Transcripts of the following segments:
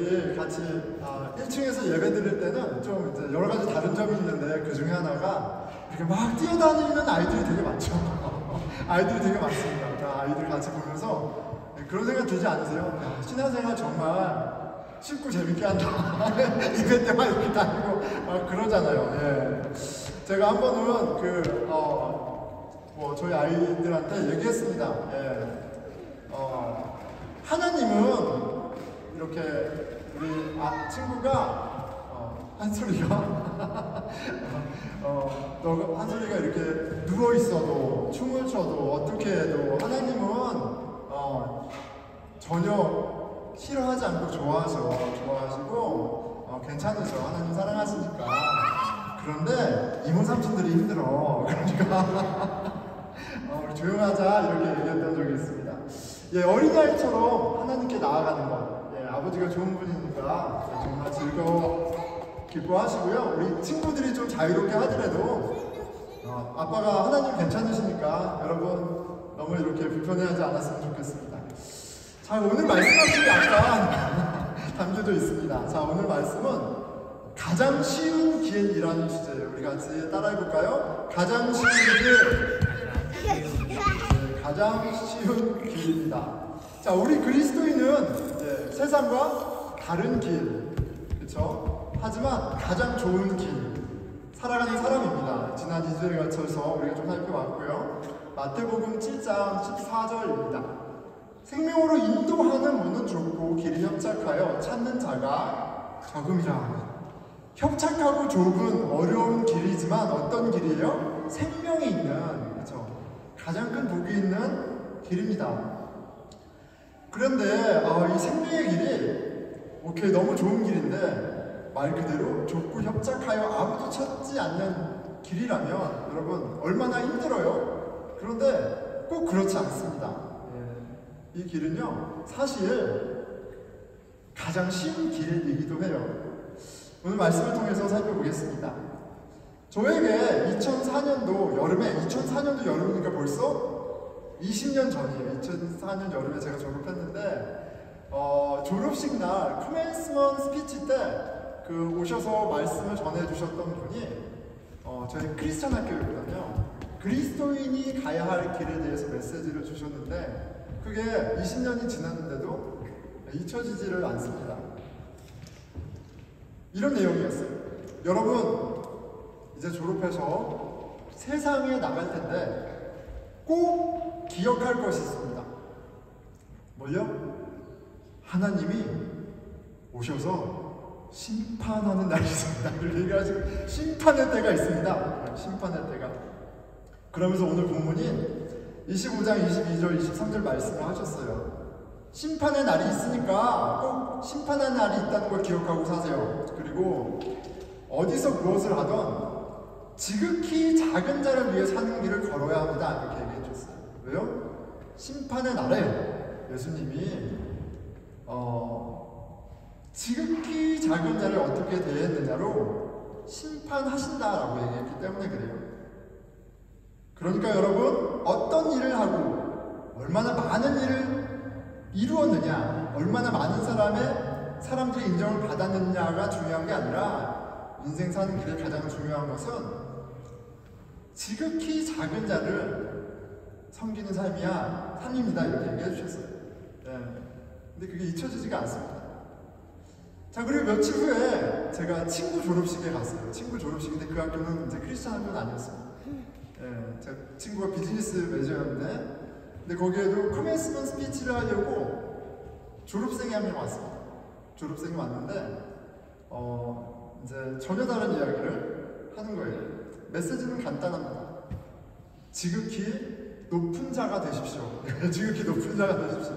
우리 같이 1층에서 예배 드릴 때는 좀 이제 여러 가지 다른 점이 있는데 그 중에 하나가 이렇게 막 뛰어다니는 아이들이 되게 많죠. 아이들이 되게 많습니다. 다 아이들 같이 보면서 그런 생각 들지 않으세요? 야, 신앙생활 정말 쉽고 재밌게 한다. 예배 때만 이렇게 다니고 그러잖아요. 예. 제가 한 번은 저희 아이들한테 얘기했습니다. 예. 하나님은 이렇게 우리 친구가 한솔이가 한솔이가 이렇게 누워 있어도 춤을 춰도 어떻게 해도 하나님은 전혀 싫어하지 않고 좋아하시고 괜찮으셔. 하나님 사랑하시니까. 그런데 이모 삼촌들이 힘들어. 그러니까 우리 조용하자 이렇게 얘기했던 적이 있습니다. 예, 어린아이처럼 하나님께 나아가는 것. 예, 아버지가 좋은 분이니까 정말 기뻐하시고요. 우리 친구들이 좀 자유롭게 하더라도 아빠가 하나님 괜찮으시니까 여러분 너무 이렇게 불편해하지 않았으면 좋겠습니다. 자, 오늘 말씀하신 게 약간 담겨져 있습니다. 자, 오늘 말씀은 가장 쉬운 길이라는 주제예요. 우리 같이 따라해볼까요? 가장 쉬운 길. 가장 쉬운 길입니다. 자, 우리 그리스도인은 세상과 다른 길, 그렇죠? 하지만 가장 좋은 길 살아가는 사람입니다. 지난 2주에 걸쳐서 우리가 좀 살펴봤고요. 마태복음 7장 14절입니다. 생명으로 인도하는 문은 좁고 길이 협착하여 찾는 자가 적음이라. 협착하고 좁은 어려운 길이지만 어떤 길이에요? 생명이 있는, 그렇죠? 가장 큰 복이 있는 길입니다. 그런데 이 생명의 길이 너무 좋은 길인데 말 그대로 좁고 협착하여 아무도 찾지 않는 길이라면 여러분 얼마나 힘들어요? 그런데 꼭 그렇지 않습니다. 이 길은요 사실 가장 쉬운 길이기도 해요. 오늘 말씀을 통해서 살펴보겠습니다. 저에게 2004년도 여름이니까 벌써 20년 전이에요. 2004년 여름에 제가 졸업했는데 졸업식 날 커맨스먼 스피치 때 오셔서 말씀을 전해주셨던 분이 저희 크리스찬 학교였거든요. 그리스도인이 가야 할 길에 대해서 메시지를 주셨는데 그게 20년이 지났는데도 잊혀지지를 않습니다. 이런 내용이었어요. 여러분 이제 졸업해서 세상에 나갈 텐데 꼭 기억할 것이 있습니다. 뭘요? 하나님이 오셔서 심판하는 날이 있습니다. 이렇게 얘기하시고 심판의 때가 있습니다. 심판의 때가. 그러면서 오늘 본문인 25장 22절 23절 말씀을 하셨어요. 심판의 날이 있으니까 꼭 심판의 날이 있다는 걸 기억하고 사세요. 그리고 어디서 무엇을 하던 지극히 작은 자를 위해 사는 길을 걸어야 합니다. 이렇게 얘기해 줬어요. 왜요? 심판의 날에 예수님이 지극히 작은 자를 어떻게 대했느냐로 심판하신다라고 얘기했기 때문에 그래요. 그러니까 여러분 어떤 일을 하고 얼마나 많은 일을 이루었느냐, 얼마나 많은 사람들의 인정을 받았느냐가 중요한 게 아니라 인생 사는 길에 가장 중요한 것은 지극히 작은 자를 섬기는 삶입니다. 이렇게 얘기해 주셨어요. 근데 그게 잊혀지지가 않습니다. 자, 그리고 며칠 후에 제가 친구 졸업식에 갔어요. 친구 졸업식인데 그 학교는 이제 크리스찬 학교는 아니었어요. 제 친구가 비즈니스 매니저였는데 근데 거기에도 커맨스먼 스피치를 하려고 졸업생이 한 명 왔습니다. 졸업생이 왔는데 이제 전혀 다른 이야기를 하는 거예요. 메시지는 간단합니다. 지극히 높은 자가 되십시오. 지극히 높은 자가 되십시오.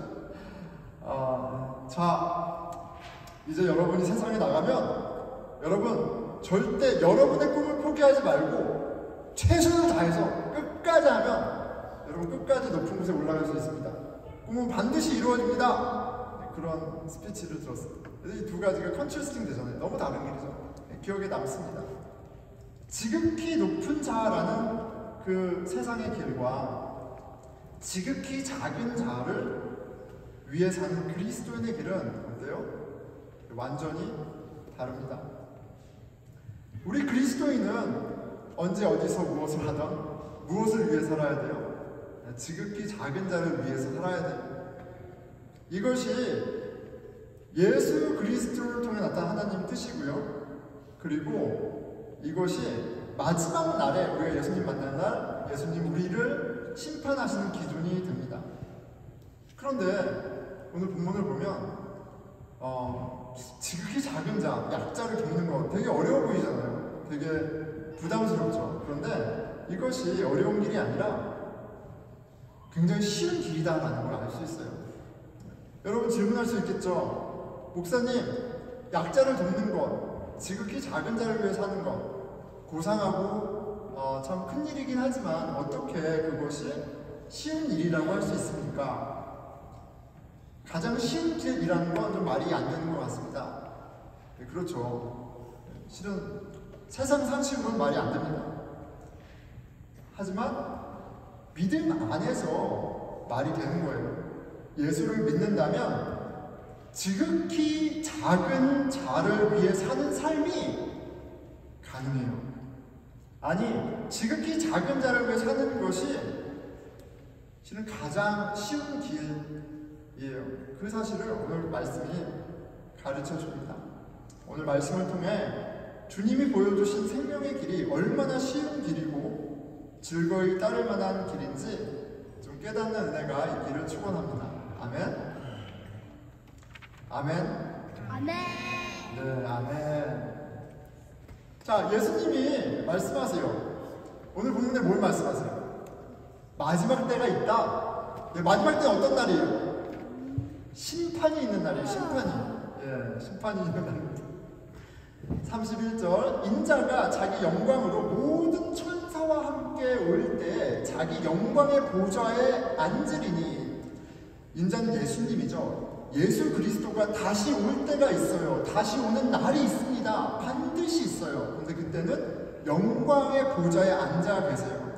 자, 이제 여러분이 세상에 나가면 여러분 절대 여러분의 꿈을 포기하지 말고 최선을 다해서 끝까지 하면 여러분 끝까지 높은 곳에 올라갈 수 있습니다. 꿈은 반드시 이루어집니다. 그런 스피치를 들었습니다. 그래서 이 두 가지가 컨트래스팅 되잖아요. 너무 다른 길이죠. 기억에 남습니다. 지극히 높은 자라는 그 세상의 길과 지극히 작은 자를 위해 사는 그리스도인의 길은 어때요? 완전히 다릅니다. 우리 그리스도인은 언제 어디서 무엇을 하던 무엇을 위해 살아야 돼요? 지극히 작은 자를 위해서 살아야 돼요. 이것이 예수 그리스도를 통해 나타난 하나님 뜻이고요. 그리고 이것이 마지막 날에 우리가 예수님 만나는 날 예수님 우리를 심판하시는 기준이 됩니다. 그런데 오늘 본문을 보면 지극히 작은 자, 약자를 돕는 거 되게 어려워 보이잖아요. 되게 부담스럽죠. 그런데 이것이 어려운 길이 아니라 굉장히 쉬운 길이다라는 걸 알 수 있어요. 여러분 질문할 수 있겠죠. 목사님, 약자를 돕는 것, 지극히 작은 자를 위해 사는 것, 고상하고 참 큰 일이긴 하지만 어떻게 그것이 쉬운 일이라고 할 수 있습니까? 가장 쉬운 일이라는 건 좀 말이 안 되는 것 같습니다. 네, 그렇죠. 실은 세상 상식으로는 말이 안 됩니다. 하지만 믿음 안에서 말이 되는 거예요. 예수를 믿는다면 지극히 작은 자를 위해 사는 삶이 가능해요. 아니, 지극히 작은 자를 위해 사는 것이 실은 가장 쉬운 길이에요. 그 사실을 오늘 말씀이 가르쳐 줍니다. 오늘 말씀을 통해 주님이 보여주신 생명의 길이 얼마나 쉬운 길이고 즐거이 따를 만한 길인지 좀 깨닫는 은혜가 있기를 축원합니다. 아멘. 아멘. 아멘. 네, 아멘. 자, 예수님이 말씀하세요. 오늘 본문에 뭘 말씀하세요? 마지막 때가 있다. 네, 마지막 때는 어떤 날이에요? 심판이 있는 날이에요. 심판이. 예, 심판이 있는 날입니다. 31절 인자가 자기 영광으로 모든 천사와 함께 올 때 자기 영광의 보좌에 앉으리니 인자는 예수님이죠. 예수 그리스도가 다시 올 때가 있어요. 다시 오는 날이 있습니다. 반드시 있어요. 근데 그때는 영광의 보좌에 앉아 계세요.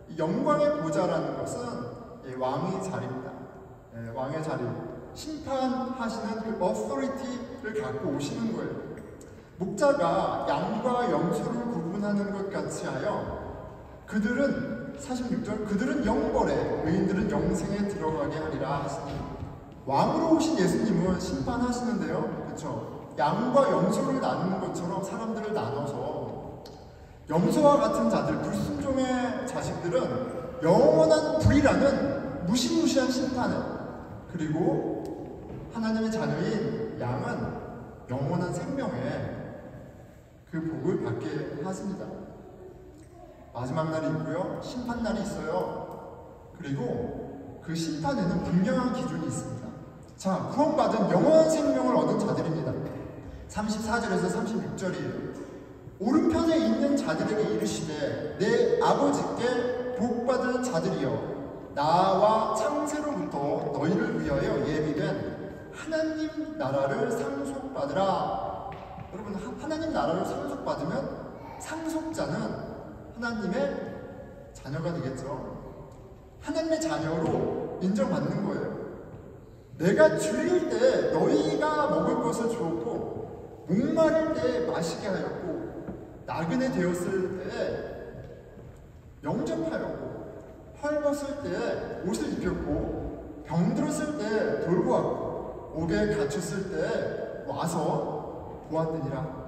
이 영광의 보좌라는 것은 왕의 자리입니다. 왕의 자리. 심판하시는 그 authority를 갖고 오시는 거예요. 목자가 양과 염소를 구분하는 것 같이 하여 그들은 46절 그들은 영벌에 의인들은 영생에 들어가게 하리라 하시니 왕으로 오신 예수님은 심판하시는데요. 그렇죠? 양과 염소를 나누는 것처럼 사람들을 나눠서 염소와 같은 자들, 불순종의 자식들은 영원한 불이라는 무시무시한 심판을, 그리고 하나님의 자녀인 양은 영원한 생명에 그 복을 받게 하십니다. 마지막 날이 있고요. 심판날이 있어요. 그리고 그 심판에는 분명한 기준이 있습니다. 자, 구원받은 영원한 생명을 얻은 자들입니다. 34절에서 36절이에요. 오른편에 있는 자들에게 이르시되 내 아버지께 복받은 자들이여 나와 창세로부터 너희를 위하여 예비된 하나님 나라를 상속받으라. 여러분, 하나님 나라를 상속받으면 상속자는 하나님의 자녀가 되겠죠. 하나님의 자녀로 인정받는 거예요. 내가 줄일 때 너희가 먹을 것을 주었고 목마를 때 마시게 하였고 나그네 되었을 때 영접하였고 헐벗을 때 옷을 입혔고 병들었을 때 돌보 왔고 옥에 갇혔을 때 와서 보았느니라.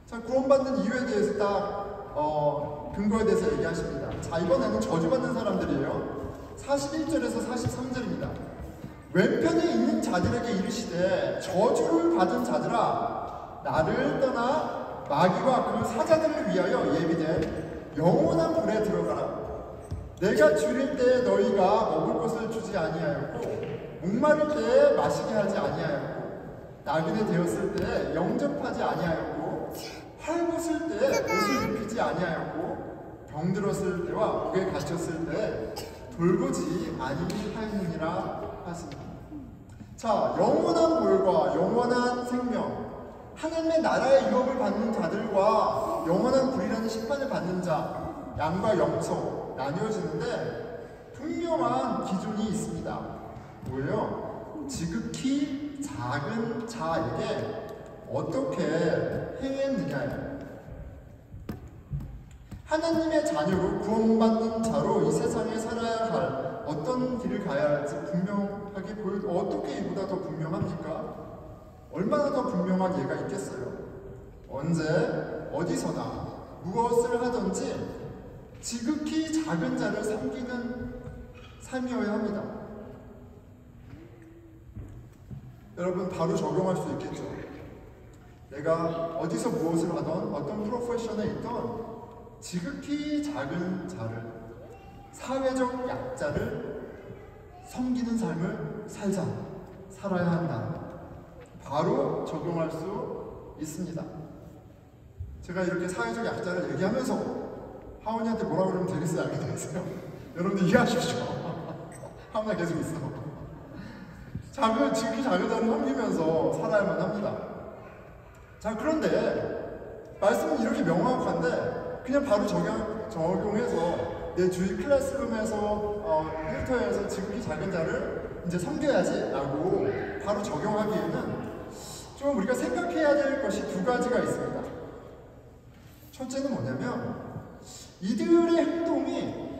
자, 구원받는 이유에 대해서 딱 근거에 대해서 얘기하십니다. 자, 이번에는 저주받는 사람들이에요. 41절에서 43절입니다. 왼편에 있는 자들에게 이르시되 저주를 받은 자들아 나를 떠나 마귀와 그 사자들을 위하여 예비된 영원한 불에 들어가라. 내가 줄일 때 너희가 먹을 것을 주지 아니하였고 목마를 때 마시게 하지 아니하였고 나그네 되었을 때 영접하지 아니하였고 헐벗을 때 옷을 입히지 아니하였고 병들었을 때와 옥에 갇혔을 때 돌보지 아니하였느니라 하십니다. 자, 영원한 볼과 영원한 생명, 하나님의 나라의 유업을 받는 자들과 영원한 불이라는 심판을 받는 자, 양과 염소 나뉘어지는데 분명한 기준이 있습니다. 뭐예요? 지극히 이 작은 자에게 어떻게 행했느냐예요. 하나님의 자녀로 구원받는 자로 이 세상에 살아야 할 어떤 길을 가야 할지 분명하게 어떻게 이보다 더 분명합니까? 얼마나 더 분명한 예가 있겠어요? 언제 어디서나 무엇을 하든지 지극히 작은 자를 섬기는 삶이어야 합니다. 여러분 바로 적용할 수 있겠죠. 내가 어디서 무엇을 하던 어떤 프로페셔널에 있던 지극히 작은 자를, 사회적 약자를 섬기는 삶을 살아야 한다. 바로 적용할 수 있습니다. 제가 이렇게 사회적 약자를 얘기하면서 하원이한테 뭐라 그러면 되겠어요? 알게 되겠어요? 여러분들 이해하십시오. 하원이 계속 있어. 지극히 작은 자를 섬기면서 살아야만 합니다. 자, 그런데 말씀은 이렇게 명확한데 그냥 바로 적용해서 내 주위 클래스룸에서 일터에서 지극히 작은 자를 이제 섬겨야지 라고 바로 적용하기에는 좀 우리가 생각해야 될 것이 두 가지가 있습니다. 첫째는 뭐냐면 이들의 행동이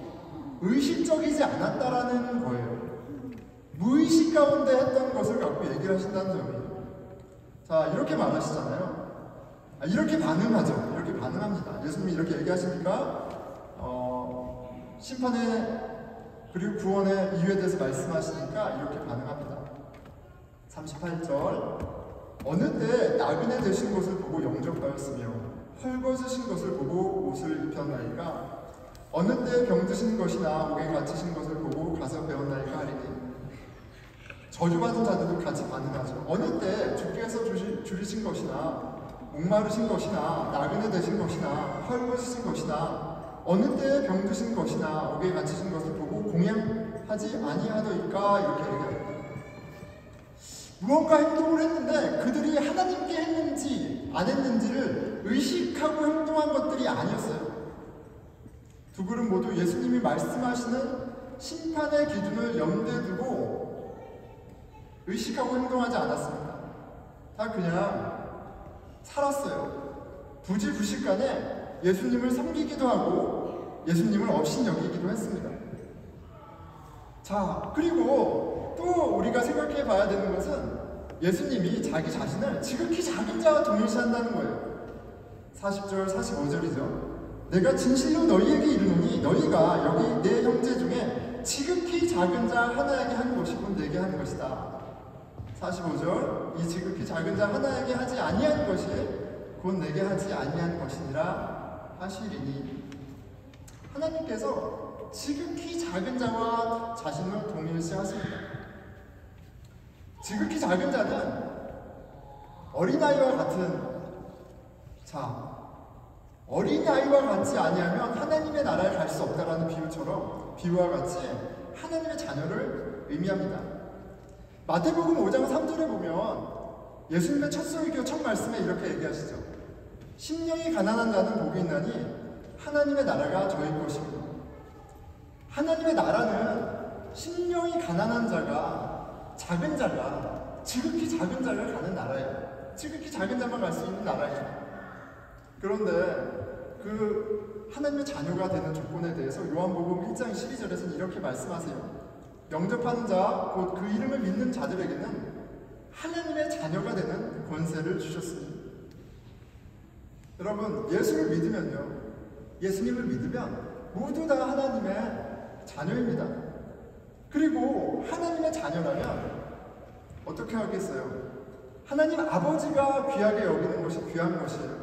의식적이지 않았다라는 거예요. 무의식 가운데 했던 것을 갖고 얘기를 하신다는 점이에요. 자, 이렇게 말하시잖아요. 이렇게 반응하죠. 이렇게 반응합니다. 예수님이 이렇게 얘기하시니까 심판의 그리고 구원의 이유에 대해서 말씀하시니까 이렇게 반응합니다. 38절 어느 때 나그네 되신 것을 보고 영접하였으며 헐벗으신 것을 보고 옷을 입혔나이까 어느 때 병드신 것이나 옥에 갇히신 것을 보고 가서 배웠나이까 하리니 저주받은 자들도 같이 반응하죠. 어느 때 주께서 줄이신 것이나 목마르신 것이나 나그네 되신 것이나 헐벗으신 것이나 어느 때 병드신 것이나 옥에 갇히신 것을 보고 공양하지 아니하더이까 이렇게 얘기합니다. 무언가 행동을 했는데 그들이 하나님께 했는지 안 했는지를 의식하고 행동한 것들이 아니었어요. 두 그룹 모두 예수님이 말씀하시는 심판의 기준을 염두에 두고 의식하고 행동하지 않았습니다. 다 그냥 살았어요. 부지부식간에 예수님을 섬기기도 하고 예수님을 업신 여기기도 했습니다. 자, 그리고 또 우리가 생각해 봐야 되는 것은 예수님이 자기 자신을 지극히 작은 자와 동일시한다는 거예요. 40절, 45절이죠. 내가 진실로 너희에게 이르노니 너희가 여기 내 형제 중에 지극히 작은 자 하나에게 한 것이 곧 내게 한 것이다. 45절 이 지극히 작은 자 하나에게 하지 아니한 것이 곧 내게 하지 아니한 것이니라 하시리니 하나님께서 지극히 작은 자와 자신을 동일시하십니다. 지극히 작은 자는 어린아이와 같은 자, 어린아이와 같지 아니하면 하나님의 나라에 갈 수 없다라는 비유와 같이 하나님의 자녀를 의미합니다. 마태복음 5장 3절에 보면 예수님의 첫 설교 첫 말씀에 이렇게 얘기하시죠. 심령이 가난한 자는 복이 있나니 하나님의 나라가 저희 것입니다. 하나님의 나라는 심령이 가난한 자가 작은 자가 지극히 작은 자를 가는 나라예요. 지극히 작은 자만 갈 수 있는 나라예요. 그런데 그 하나님의 자녀가 되는 조건에 대해서 요한복음 1장 12절에서는 이렇게 말씀하세요. 영접하는 자, 곧 그 이름을 믿는 자들에게는 하나님의 자녀가 되는 권세를 주셨습니다. 여러분, 예수를 믿으면요, 예수님을 믿으면 모두 다 하나님의 자녀입니다. 그리고 하나님의 자녀라면 어떻게 하겠어요? 하나님 아버지가 귀하게 여기는 것이 귀한 것이에요.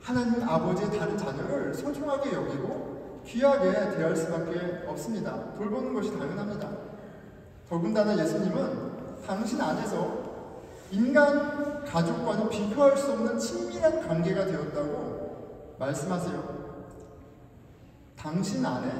하나님 아버지의 다른 자녀를 소중하게 여기고 귀하게 대할 수밖에 없습니다. 돌보는 것이 당연합니다. 더군다나 예수님은 당신 안에서 인간 가족과는 비교할 수 없는 친밀한 관계가 되었다고 말씀하세요. 당신 안에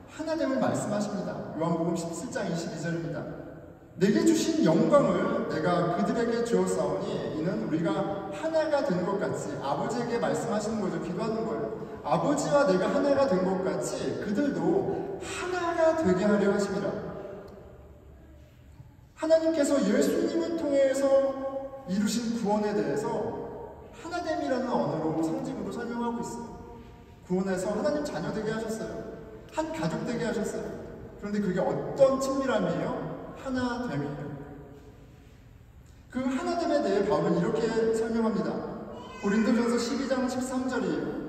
하나됨을 말씀하십니다. 요한복음 17장 22절입니다. 내게 주신 영광을 내가 그들에게 주었사오니 이는 우리가 하나가 된 것 같이 아버지에게 말씀하시는 거죠. 기도하는 거예요. 아버지와 내가 하나가 된 것 같이 그들도 하나가 되게 하려 하심이라. 하나님께서 예수님을 통해서 이루신 구원에 대해서 하나됨이라는 언어로 상징으로 설명하고 있어요. 구원해서 하나님 자녀 되게 하셨어요. 한 가족 되게 하셨어요. 그런데 그게 어떤 친밀함이에요? 하나됨이에요. 그 하나됨에 대해 바울은 이렇게 설명합니다. 고린도전서 12장 13절이에요.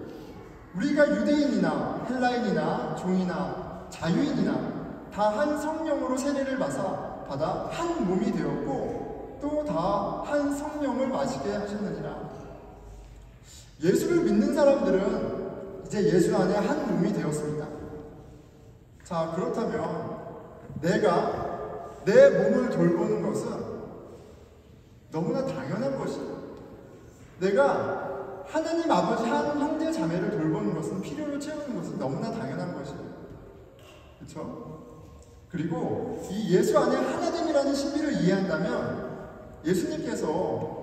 우리가 유대인이나 헬라인이나 종이나 자유인이나 다 한 성령으로 세례를 받아 한 몸이 되었고 또 다 한 성령을 마시게 하셨느니라. 예수를 믿는 사람들은 이제 예수 안에 한 몸이 되었습니다. 자, 그렇다면 내가 내 몸을 돌보는 것은 너무나 당연한 것이에요. 내가 하나님 아버지 한 형제 자매를 돌보는 것은, 필요를 채우는 것은 너무나 당연한 것이에요. 그렇죠? 그리고 이 예수 안에 하나됨이라는 신비를 이해한다면 예수님께서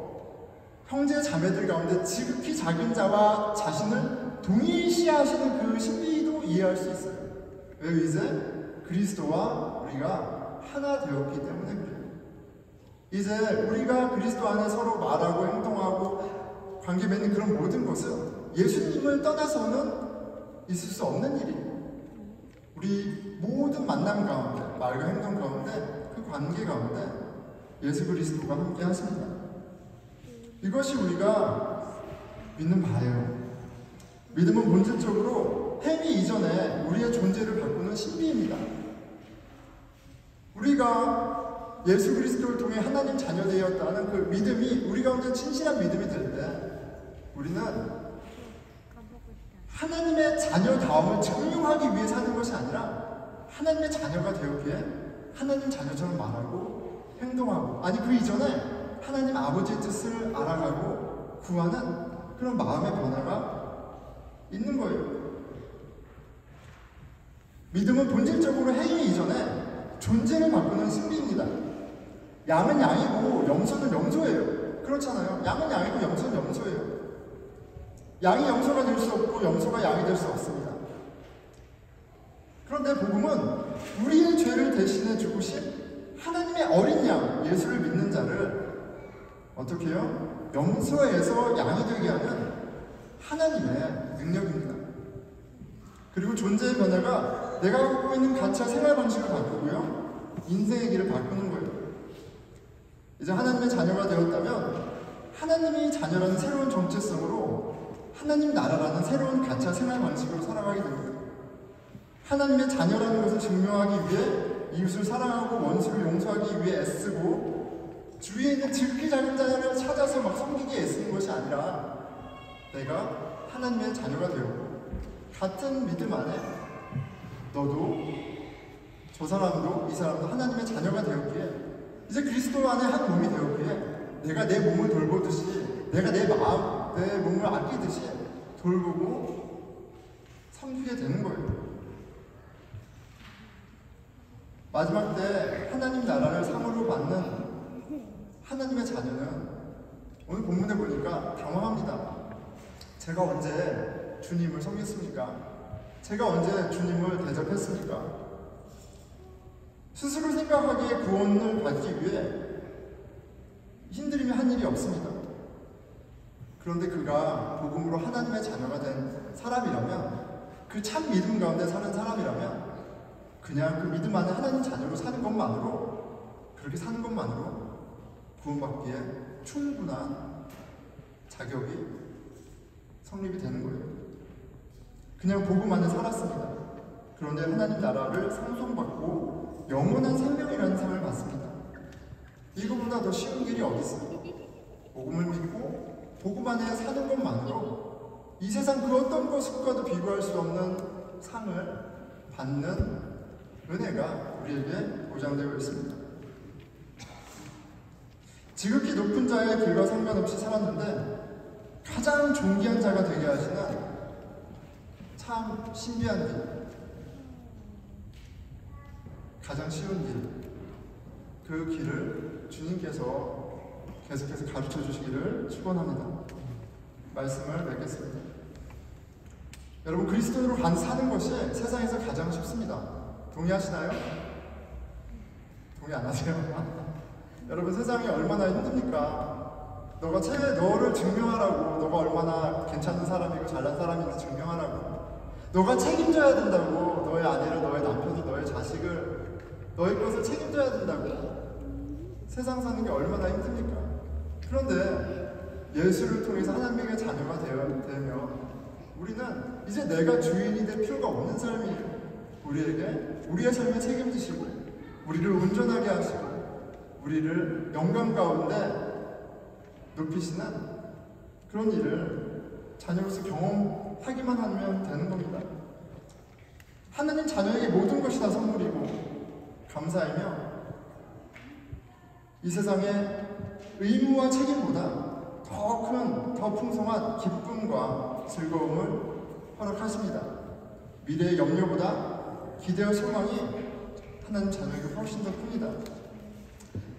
형제 자매들 가운데 지극히 작은 자와 자신을 동일시하시는 그 신비도 이해할 수 있어요. 왜? 이제 그리스도와 우리가 하나 되었기 때문에 그래요. 이제 우리가 그리스도 안에 서로 말하고 행동하고 관계 맺는 그런 모든 것은 예수님을 떠나서는 있을 수 없는 일이에요. 우리 모든 만남 가운데, 말과 행동 가운데, 그 관계 가운데 예수 그리스도가 함께 하십니다. 이것이 우리가 믿는 바예요. 믿음은 본질적으로 행위 이전에 우리의 존재를 바꾸는 신비입니다. 우리가 예수 그리스도를 통해 하나님 자녀 되었다는 그 믿음이 우리 가운데 진실한 믿음이 될 때 우리는 하나님의 자녀다움을 증명하기 위해 사는 것이 아니라 하나님의 자녀가 되었기에 하나님 자녀처럼 말하고 행동하고, 아니 그 이전에 하나님 아버지의 뜻을 알아가고 구하는 그런 마음의 변화가 있는 거예요. 믿음은 본질적으로 행위 이전에 존재를 바꾸는 신비입니다. 양은 양이고 염소는 염소예요. 그렇잖아요. 양은 양이고 염소는 염소예요. 양이 염소가 될 수 없고 염소가 양이 될 수 없습니다. 그런데 복음은 우리의 죄를 대신해 죽으신 하나님의 어린 양, 예수를 믿는 자를 어떻게 해요? 염소에서 양이 되게 하는 하나님의 능력입니다. 그리고 존재의 변화가 내가 갖고 있는 가치와 생활 방식을 바꾸고요, 인생의 길을 바꾸는 거예요. 이제 하나님의 자녀가 되었다면 하나님이 자녀라는 새로운 정체성으로 하나님 나라라는 새로운 가치와 생활 방식으로 살아가게 됩니다. 하나님의 자녀라는 것을 증명하기 위해 이웃을 사랑하고 원수를 용서하기 위해 애쓰고 주위에 있는 지극히 작은 자를 찾아서 막 섬기기에 애쓰는 것이 아니라 내가 하나님의 자녀가 되었고 같은 믿음 안에 너도 저 사람도 이 사람도 하나님의 자녀가 되었기에 이제 그리스도 안에 한 몸이 되었기에 내가 내 몸을 돌보듯이, 내가 내 마음, 내 몸을 아끼듯이 돌보고 섬기게 되는 거예요. 마지막 때 하나님 나라를 상으로 받는 하나님의 자녀는 오늘 본문에 보니까 당황합니다. 제가 언제 주님을 섬겼습니까? 제가 언제 주님을 대접했습니까? 스스로 생각하기에 구원을 받기 위해 힘들이며 한 일이 없습니다. 그런데 그가 복음으로 하나님의 자녀가 된 사람이라면, 그 참 믿음 가운데 사는 사람이라면 그냥 그 믿음 안에 하나님 자녀로 사는 것만으로, 그렇게 사는 것만으로 구원받기에 충분한 자격이 성립이 되는 거예요. 그냥 복음 안에 살았습니다. 그런데 하나님 나라를 상속받고 영원한 생명이라는 상을 받습니다. 이거보다 더 쉬운 길이 어디 있어요? 복음을 믿고 복음 안에 사는 것만으로 이 세상 그 어떤 것과도 비교할 수 없는 상을 받는 은혜가 우리에게 보장되어 있습니다. 지극히 높은 자의 길과 상관없이 살았는데 가장 존귀한 자가 되게 하시는 참 신비한 길, 가장 쉬운 길, 그 길을 주님께서 계속해서 가르쳐 주시기를 축원합니다. 말씀을 맺겠습니다. 여러분, 그리스도로 사는 것이 세상에서 가장 쉽습니다. 동의하시나요? 동의 안 하세요? 여러분, 세상이 얼마나 힘듭니까? 너를 증명하라고, 너가 얼마나 괜찮은 사람이고 잘난 사람인지 증명하라고, 너가 책임져야 된다고, 너의 아내를, 너의 남편을, 너의 자식을, 너의 것을 책임져야 된다고. 세상 사는 게 얼마나 힘듭니까? 그런데 예수를 통해서 하나님의 자녀가 되면 우리는 이제 내가 주인이 될 필요가 없는 삶이에요. 우리의 삶에 책임지시고, 우리를 온전하게 하시고, 우리를 영광 가운데 높이시는 그런 일을 자녀로서 경험하기만 하면 되는 겁니다. 하나님 자녀에게 모든 것이 다 선물이고 감사하며 이 세상의 의무와 책임보다 더 풍성한 기쁨과 즐거움을 허락하십니다. 미래의 염려보다 기대와 소망이 하나님 자녀에게 훨씬 더 큽니다.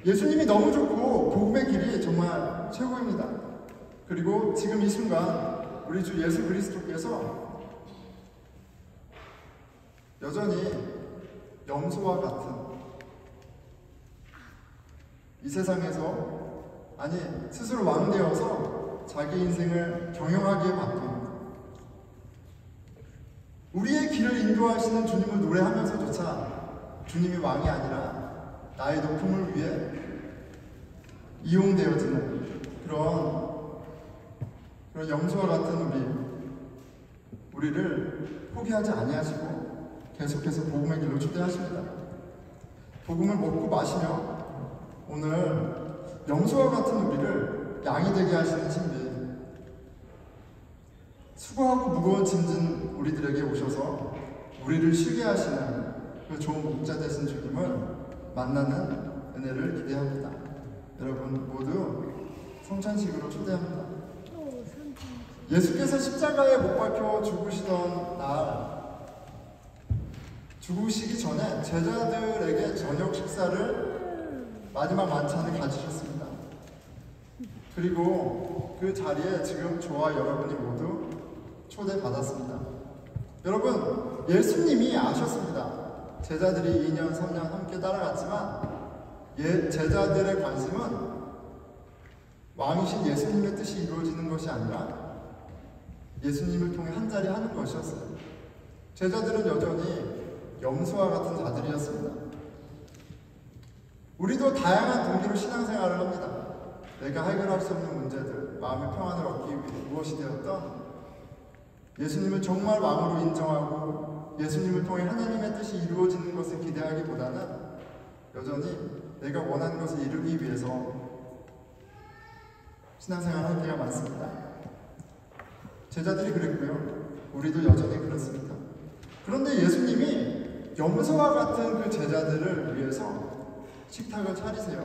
예수님이 너무 좋고 복음의 길이 정말 최고입니다. 그리고 지금 이 순간 우리 주 예수 그리스도께서 여전히 염소와 같은 이 세상에서 스스로 왕 되어서 자기 인생을 경영하기에 바쁜 우리의 길을 인도하시는 주님을 노래하면서조차 주님이 왕이 아니라 나의 높음을 위해 이용되어지는 그런 염소와 같은 우리를 포기하지 아니하시고 계속해서 복음의 길로 초대하십니다. 복음을 먹고 마시며 오늘 염소와 같은 우리를 양이 되게 하시는 신비, 수고하고 무거운 짐진 우리들에게 오셔서 우리를 쉬게 하시는 그 좋은 목자 되신 주님을 만나는 은혜를 기대합니다. 여러분 모두 성찬식으로 초대합니다. 예수께서 십자가에 못 박혀 죽으시던 날, 죽으시기 전에 제자들에게 저녁 식사를, 마지막 만찬을 가지셨습니다. 그리고 그 자리에 지금 저와 여러분이 모두 초대받았습니다. 여러분, 예수님이 아셨습니다. 제자들이 2년, 3년 함께 따라갔지만 제자들의 관심은 왕이신 예수님의 뜻이 이루어지는 것이 아니라 예수님을 통해 한자리 하는 것이었어요. 제자들은 여전히 염소와 같은 자들이었습니다. 우리도 다양한 동기로 신앙생활을 합니다. 내가 해결할 수 없는 문제들, 마음의 평안을 얻기 위해 무엇이 되었던 예수님을 정말 왕으로 인정하고 예수님을 통해 하나님의 뜻이 이루어지는 것을 기대하기보다는 여전히 내가 원하는 것을 이루기 위해서 신앙생활을 할 때가 많습니다. 제자들이 그랬고요. 우리도 여전히 그렇습니다. 그런데 예수님이 염소와 같은 그 제자들을 위해서 식탁을 차리세요.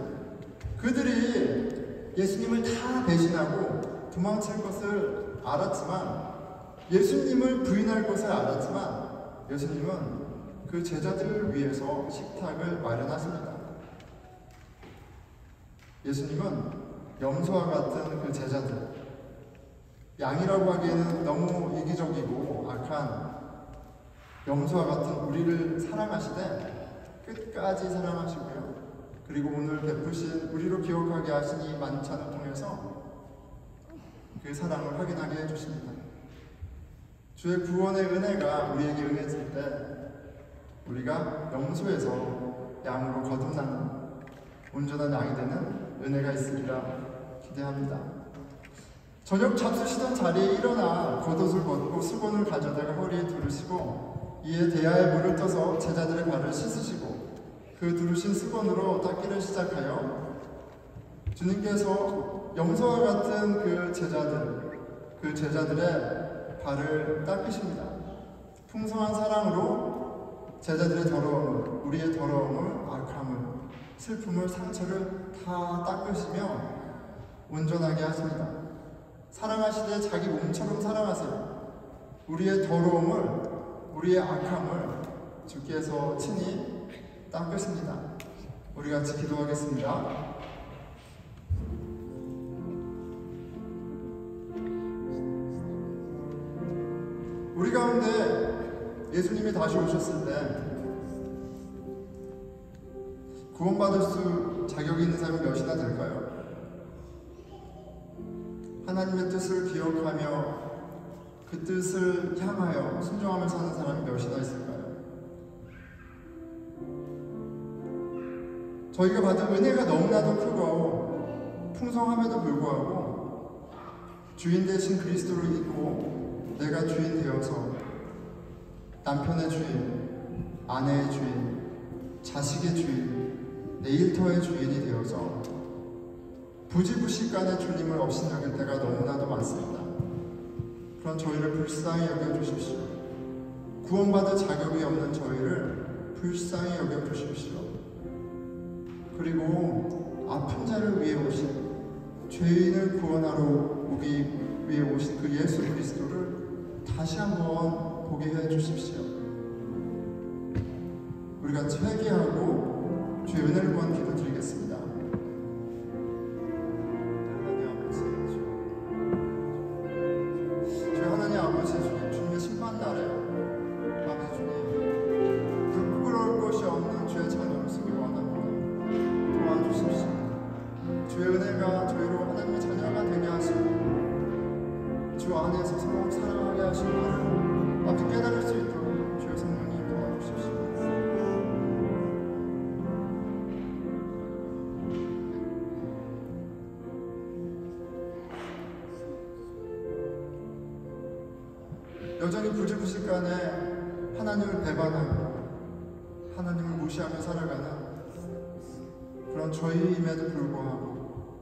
그들이 예수님을 다 배신하고 도망칠 것을 알았지만, 예수님을 부인할 것을 알았지만 예수님은 그 제자들을 위해서 식탁을 마련하십니다. 예수님은 염소와 같은 그 제자들, 양이라고 하기에는 너무 이기적이고 악한 염소와 같은 우리를 사랑하시되 끝까지 사랑하시고요. 그리고 오늘 베푸신 우리로 기억하게 하신 이 만찬을 통해서 그 사랑을 확인하게 해주십니다. 주의 구원의 은혜가 우리에게 응해질 때 우리가 염소에서 양으로 거듭나는 온전한 양이 되는 은혜가 있으리라 기대합니다. 저녁 잡수시던 자리에 일어나 겉옷을 벗고 수건을 가져다가 허리에 두르시고 이에 대야에 물을 떠서 제자들의 발을 씻으시고 그 두르신 수건으로 닦기를 시작하여 주님께서 염소와 같은 그 제자들의 발을 닦으십니다. 풍성한 사랑으로 제자들의 더러움을, 우리의 더러움을, 악함을, 슬픔을, 상처를 다 닦으시며 온전하게 하십니다. 사랑하시되 자기 몸처럼 사랑하세요. 우리의 더러움을, 우리의 악함을 주께서 친히 닦으십니다. 우리 같이 기도하겠습니다. 우리 가운데 예수님이 다시 오셨을 때 구원받을 수 자격 자격이 있는 사람이 몇이나 될까요? 하나님의 뜻을 기억하며 그 뜻을 향하여 순종하며 사는 사람이 몇이나 있을까요? 저희가 받은 은혜가 너무나도 크고 풍성함에도 불구하고 주인 되신 그리스도를 믿고 내가 주인 되어서 남편의 주인, 아내의 주인, 자식의 주인, 내 일터의 주인이 되어서 부지불식간에 주님을 업신여길 때가 너무나도 많습니다. 그런 저희를 불쌍히 여겨주십시오. 구원받을 자격이 없는 저희를 불쌍히 여겨주십시오. 그리고 아픈 자를 위해 오신, 죄인을 구원하러 오기 위해 오신 그 예수 그리스도를 다시 한번 보게 해주십시오. 우리 같이 회개하고 주의 은혜를 구한 기도드리겠습니다. 하나님 아버지 주님, 주님의 심판날에 아버지 주님, 부끄러울 것이 없는 주의 자녀로 쓰기 원합니다. 도와주십시오. 주의 은혜가 저희로 하나님의 자녀가 되게 하시고 주 안에서 서로 사랑하게 하시고 아버지 깨달을 수 있도록 주의 성령님 도와주십시오. 여전히 부지불식간에 하나님을 배반하고 하나님을 무시하며 살아가는 그런 저희임에도 불구하고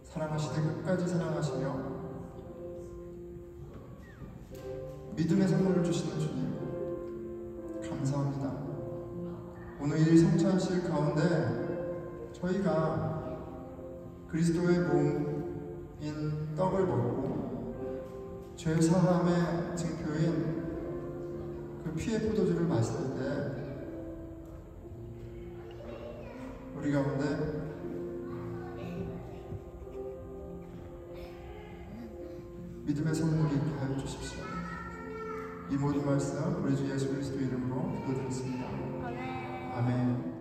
사랑하시되 끝까지 사랑하시며 믿음의 선물을 주시는 주님 감사합니다. 오늘 이 성찬식 가운데 저희가 그리스도의 몸인 떡을 먹고 죄 사함의 증표인 그 피의 포도주를 마실 때 우리 가운데 믿음의 선물이 있게 하여 주십시오. 이 모든 말씀 우리 주 예수 그리스도 이름으로 기도드렸습니다. 아멘.